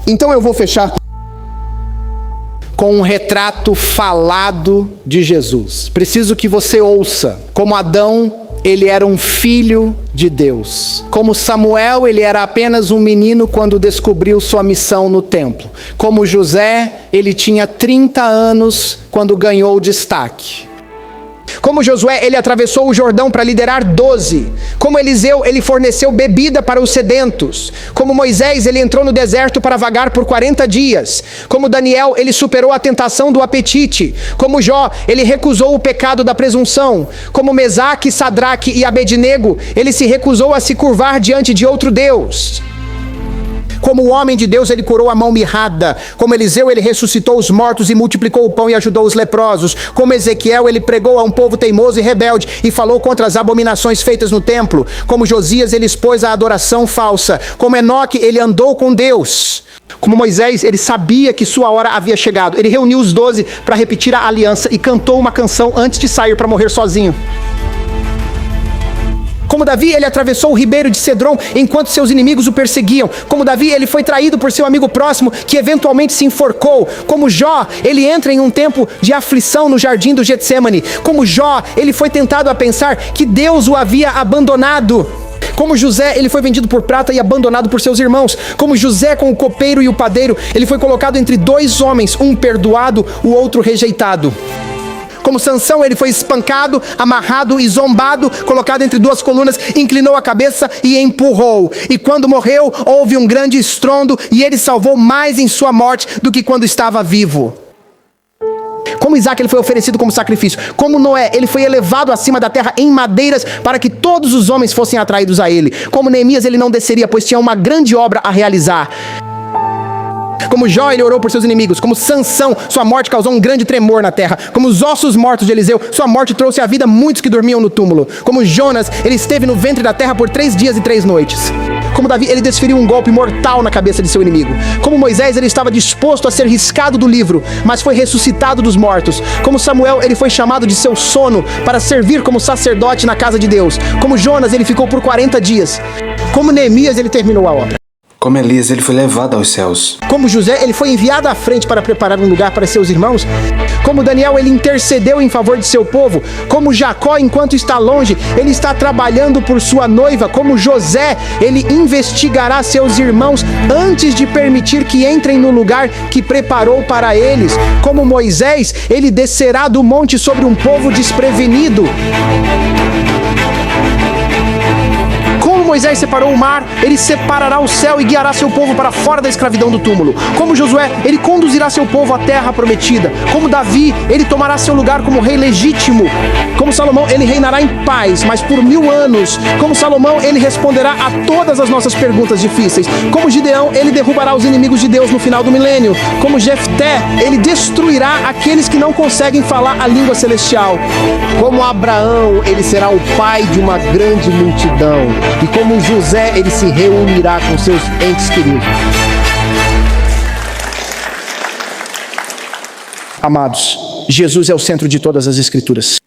Então eu vou fechar com um retrato falado de Jesus. Preciso que você ouça. Como Adão, ele era um filho de Deus. Como Samuel, ele era apenas um menino quando descobriu sua missão no templo. Como José, ele tinha 30 anos quando ganhou destaque. Como Josué, ele atravessou o Jordão para liderar 12. Como Eliseu, ele forneceu bebida para os sedentos. Como Moisés, ele entrou no deserto para vagar por 40 dias. Como Daniel, ele superou a tentação do apetite. Como Jó, ele recusou o pecado da presunção. Como Mesaque, Sadraque e Abednego, ele se recusou a se curvar diante de outro Deus. Como o homem de Deus, ele curou a mão mirrada. Como Eliseu, ele ressuscitou os mortos e multiplicou o pão e ajudou os leprosos. Como Ezequiel, ele pregou a um povo teimoso e rebelde e falou contra as abominações feitas no templo. Como Josias, ele expôs a adoração falsa. Como Enoque, ele andou com Deus. Como Moisés, ele sabia que sua hora havia chegado. Ele reuniu os 12 para repetir a aliança e cantou uma canção antes de sair para morrer sozinho. Como Davi, ele atravessou o ribeiro de Cedron enquanto seus inimigos o perseguiam. Como Davi, ele foi traído por seu amigo próximo que eventualmente se enforcou. Como Jó, ele entra em um tempo de aflição no jardim do Getsêmani. Como Jó, ele foi tentado a pensar que Deus o havia abandonado. Como José, ele foi vendido por prata e abandonado por seus irmãos. Como José com o copeiro e o padeiro, ele foi colocado entre dois homens, um perdoado, o outro rejeitado. Como Sansão, ele foi espancado, amarrado e zombado, colocado entre duas colunas, inclinou a cabeça e empurrou. E quando morreu, houve um grande estrondo e ele salvou mais em sua morte do que quando estava vivo. Como Isaac, ele foi oferecido como sacrifício. Como Noé, ele foi elevado acima da terra em madeiras para que todos os homens fossem atraídos a ele. Como Neemias, ele não desceria, pois tinha uma grande obra a realizar. Como Jó, ele orou por seus inimigos. Como Sansão, sua morte causou um grande tremor na terra. Como os ossos mortos de Eliseu, sua morte trouxe à vida muitos que dormiam no túmulo. Como Jonas, ele esteve no ventre da terra por 3 dias e 3 noites. Como Davi, ele desferiu um golpe mortal na cabeça de seu inimigo. Como Moisés, ele estava disposto a ser riscado do livro, mas foi ressuscitado dos mortos. Como Samuel, ele foi chamado de seu sono para servir como sacerdote na casa de Deus. Como Jonas, ele ficou por 40 dias. Como Neemias, ele terminou a obra. Como Elias, ele foi levado aos céus. Como José, ele foi enviado à frente para preparar um lugar para seus irmãos. Como Daniel, ele intercedeu em favor de seu povo. Como Jacó, enquanto está longe, ele está trabalhando por sua noiva. Como José, ele investigará seus irmãos antes de permitir que entrem no lugar que preparou para eles. Como Moisés, ele descerá do monte sobre um povo desprevenido. Moisés separou o mar, ele separará o céu e guiará seu povo para fora da escravidão do túmulo. Como Josué, ele conduzirá seu povo à terra prometida. Como Davi, ele tomará seu lugar como rei legítimo. Como Salomão, ele reinará em paz, mas por 1000 anos. Como Salomão, ele responderá a todas as nossas perguntas difíceis. Como Gideão, ele derrubará os inimigos de Deus no final do milênio. Como Jefté, ele destruirá aqueles que não conseguem falar a língua celestial. Como Abraão, ele será o pai de uma grande multidão. E como José, ele se reunirá com seus entes queridos. Amados, Jesus é o centro de todas as Escrituras.